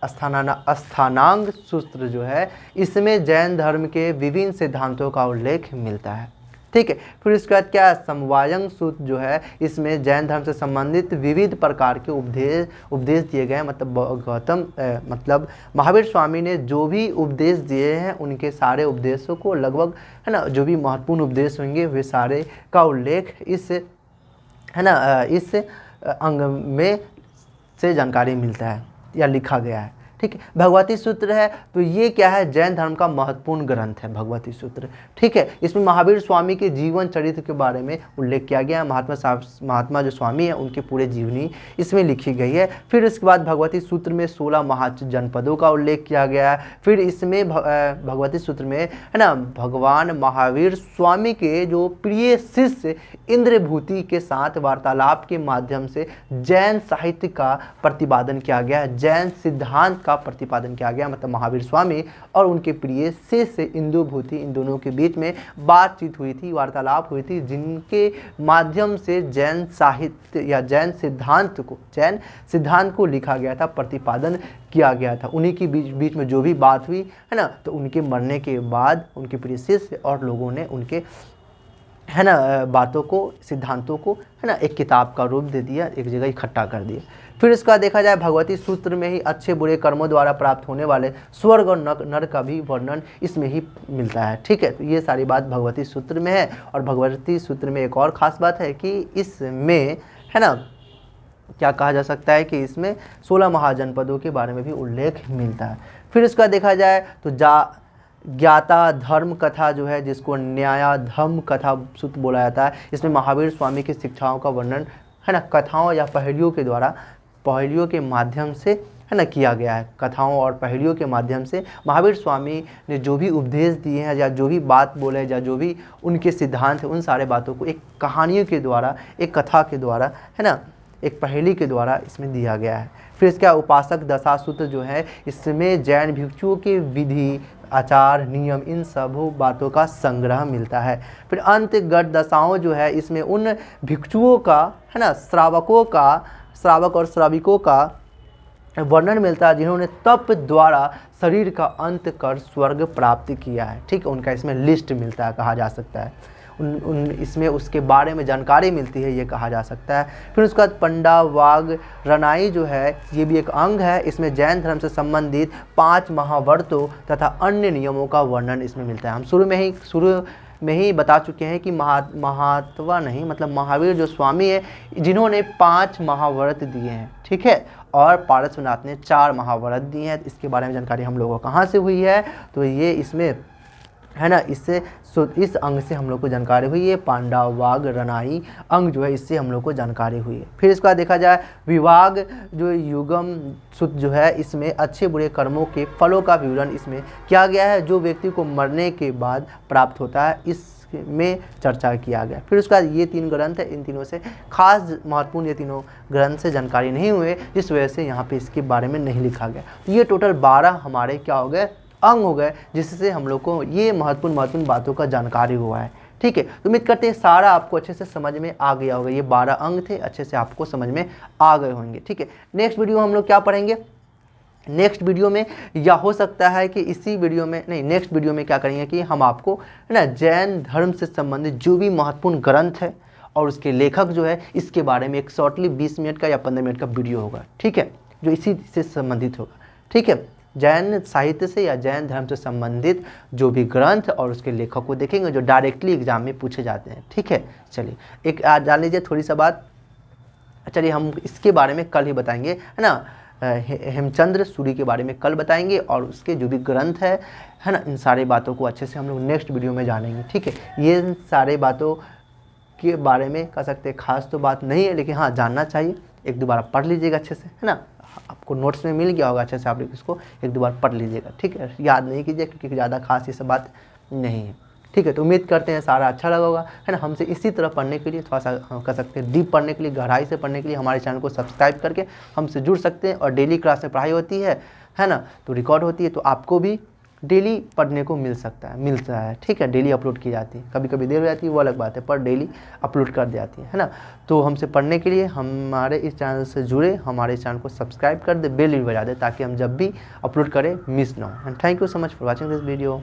अस्थानांग सूत्र जो है, इसमें जैन धर्म के विभिन्न सिद्धांतों का उल्लेख मिलता है। ठीक है, फिर इसके बाद क्या है, समवायंग सूत्र जो है, इसमें जैन धर्म से संबंधित विविध प्रकार के उपदेश दिए गए हैं। मतलब महावीर स्वामी ने जो भी उपदेश दिए हैं उनके सारे उपदेशों को लगभग, है ना, जो भी महत्वपूर्ण उपदेश होंगे वे सारे का उल्लेख इस, है ना, इस अंग में से जानकारी मिलता है या लिखा गया है। ठीक है, भगवती सूत्र है, तो ये क्या है, जैन धर्म का महत्वपूर्ण ग्रंथ है भगवती सूत्र। ठीक है, इसमें महावीर स्वामी के जीवन चरित्र के बारे में उल्लेख किया गया है। महात्मा जो स्वामी है उनकी पूरे जीवनी इसमें लिखी गई है। फिर इसके बाद भगवती सूत्र में 16 महाजनपदों का उल्लेख किया गया है। फिर इसमें भगवती सूत्र में, है ना, भगवान महावीर स्वामी के जो प्रिय शिष्य इंद्रभूति के साथ वार्तालाप के माध्यम से जैन साहित्य का प्रतिपादन किया गया है, जैन सिद्धांत का प्रतिपादन किया गया। मतलब महावीर स्वामी और उनके प्रिय शिष्य इंदुभूति, इन दोनों के बीच में बातचीत हुई थी, वार्तालाप हुई थी, जिनके माध्यम से जैन साहित्य या जैन सिद्धांत को लिखा गया था, प्रतिपादन किया गया था। उन्हीं के बीच में जो भी बात हुई, है ना, तो उनके मरने के बाद उनके प्रिय शिष्य और लोगों ने उनके, है ना, बातों को, सिद्धांतों को, है ना, एक किताब का रूप दे दिया, एक जगह इकट्ठा कर दिया। फिर इसका देखा जाए, भगवती सूत्र में ही अच्छे बुरे कर्मों द्वारा प्राप्त होने वाले स्वर्ग और नरक का भी वर्णन इसमें ही मिलता है। ठीक है, तो ये सारी बात भगवती सूत्र में है। और भगवती सूत्र में एक और ख़ास बात है कि इसमें, है ना, क्या कहा जा सकता है कि इसमें 16 महाजनपदों के बारे में भी उल्लेख मिलता है। फिर इसका देखा जाए तो ज्ञाता धर्म कथा जो है, जिसको न्याया धर्म कथा सूत्र बोला जाता है, इसमें महावीर स्वामी की शिक्षाओं का वर्णन, है ना, कथाओं या पहेलियों के माध्यम से, है ना, किया गया है। कथाओं और पहेलियों के माध्यम से महावीर स्वामी ने जो भी उपदेश दिए हैं या जो भी बात बोले या जो भी उनके सिद्धांत हैं, उन सारे बातों को एक कहानियों के द्वारा, एक कथा के द्वारा, है ना, एक पहेली के द्वारा इसमें दिया गया है। फिर इसका उपासक दशा सूत्र जो है, इसमें जैन भिक्षुओं के विधि, आचार, नियम, इन सब बातों का संग्रह मिलता है। फिर अंतगत दशाओं जो है, इसमें उन भिक्षुओं का, है ना, श्रावक और श्राविकों का वर्णन मिलता है जिन्होंने तप द्वारा शरीर का अंत कर स्वर्ग प्राप्त किया है। ठीक है, उनका इसमें लिस्ट मिलता है, कहा जा सकता है। इसमें उसके बारे में जानकारी मिलती है, ये कहा जा सकता है। फिर उसके बाद पंडा वाग रनाई जो है ये भी एक अंग है। इसमें जैन धर्म से संबंधित 5 महाव्रतों तथा अन्य नियमों का वर्णन इसमें मिलता है। हम शुरू में ही बता चुके हैं कि महात्मा नहीं मतलब महावीर जो स्वामी है जिन्होंने 5 महाव्रत दिए हैं, ठीक है, और पारसनाथ ने 4 महाव्रत दिए हैं। इसके बारे में जानकारी हम लोगों को कहाँ से हुई है, तो ये इसमें है ना, इस अंग से हम लोग को जानकारी हुई है। पांडा वाग रनाई अंग जो है इससे हम लोग को जानकारी हुई है। फिर इसका देखा जाए विभाग जो युगम सूत्र जो है इसमें अच्छे बुरे कर्मों के फलों का विवरण इसमें किया गया है, जो व्यक्ति को मरने के बाद प्राप्त होता है, इसमें चर्चा किया गया। फिर उसके बाद ये 3 ग्रंथ है, इन तीनों से खास महत्वपूर्ण ये तीनों ग्रंथ से जानकारी नहीं हुए, जिस वजह से यहाँ पे इसके बारे में नहीं लिखा गया। तो ये टोटल 12 हमारे क्या हो गए, अंग हो गए, जिससे हम लोग को ये महत्वपूर्ण बातों का जानकारी हुआ है, ठीक है। तो उम्मीद करते हैं सारा आपको अच्छे से समझ में आ गया होगा। ये 12 अंग थे, अच्छे से आपको समझ में आ गए होंगे, ठीक है। नेक्स्ट वीडियो में हम लोग क्या पढ़ेंगे, नेक्स्ट वीडियो में या हो सकता है कि इसी वीडियो में नहीं, नेक्स्ट वीडियो में क्या करेंगे कि हम आपको है ना जैन धर्म से संबंधित जो भी महत्वपूर्ण ग्रंथ है और उसके लेखक जो है इसके बारे में एक शॉर्टली 20 मिनट का या 15 मिनट का वीडियो होगा, ठीक है, जो इसी से संबंधित होगा, ठीक है। जैन साहित्य से या जैन धर्म से संबंधित जो भी ग्रंथ और उसके लेखक को देखेंगे जो डायरेक्टली एग्जाम में पूछे जाते हैं, ठीक है। चलिए एक आज जान लीजिए थोड़ी सा बात, चलिए हम इसके बारे में कल ही बताएंगे, है ना, हेमचंद्र सूरी के बारे में कल बताएंगे और उसके जो भी ग्रंथ है ना, इन सारे बातों को अच्छे से हम लोग नेक्स्ट वीडियो में जानेंगे, ठीक है। ये सारे बातों के बारे में कह सकते हैं खास तो बात नहीं है, लेकिन हाँ जानना चाहिए। एक 2 बार पढ़ लीजिएगा अच्छे से, है ना, आपको नोट्स में मिल गया होगा, अच्छे से आप इसको 1-2 बार पढ़ लीजिएगा, ठीक है। याद नहीं कीजिए क्योंकि ज़्यादा खास ये सब बात नहीं है, ठीक है। तो उम्मीद करते हैं सारा अच्छा लगा होगा, है ना। हमसे इसी तरह पढ़ने के लिए थोड़ा सा कह सकते हैं डीप पढ़ने के लिए, गहराई से पढ़ने के लिए हमारे चैनल को सब्सक्राइब करके हमसे जुड़ सकते हैं। और डेली क्लास में पढ़ाई होती है ना, तो रिकॉर्ड होती है, तो आपको भी डेली पढ़ने को मिलता है, ठीक है। डेली अपलोड की जाती है, कभी कभी देर हो जाती है वो अलग बात है, पर डेली अपलोड कर दी जाती है ना। तो हमसे पढ़ने के लिए हमारे इस चैनल से जुड़े, हमारे चैनल को सब्सक्राइब कर दे, बेल भी बजा दे, ताकि हम जब भी अपलोड करें मिस ना हो। And thank you so much for watching this video.